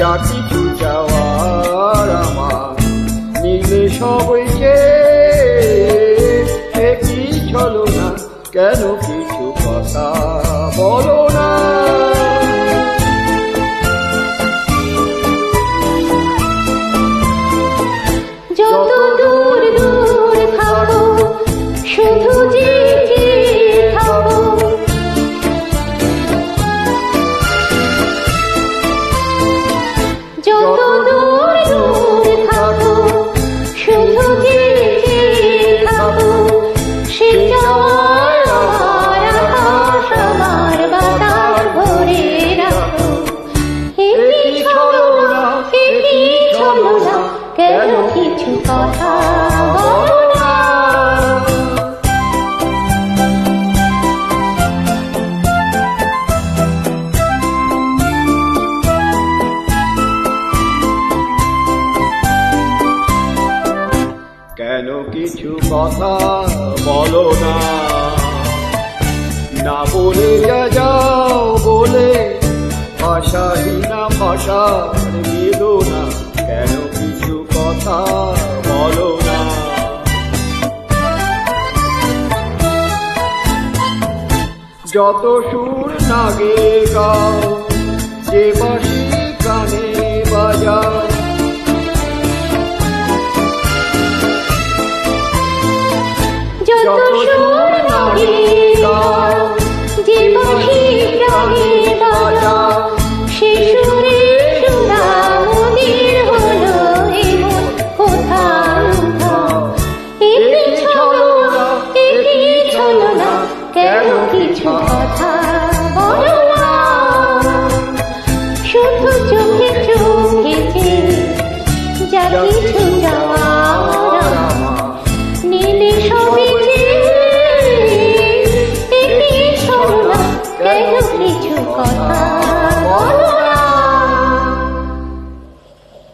যা কিছু চাওয়ার আমার নিলে সবই যে কি চলো না কেন কিছু কথা বলো না যত দূর দূর থাকো শুধু জেগে থাকো যত দূর দূর থাকো শুধু জেগে থাকো সে চাওয়ার আমার আকাশ আমার বাতাস ভরে রাখো এটি চলো না এটি চলো না কেন কিছু কথা বলো না কেন কিছু কথা বলো না না বলে যাও বলে ভাষাহীনা ভাষার বেদনা কেন কিছু কথা বলো না যত সুর নাগে গাও যে বাঁশি কানে বাজাও যত সুর নাগে গাও যে বাঁশি কানে বাজাও সে সুরে সুরামুদির হলো এমন কোথাও এটি চলো না এটি চলো না কেন কিছু কথা বলো না শুধু চোখে চোখে যা কিছু যাওয়ার নীলে সবে এটি চলো না কেন কিছু কথা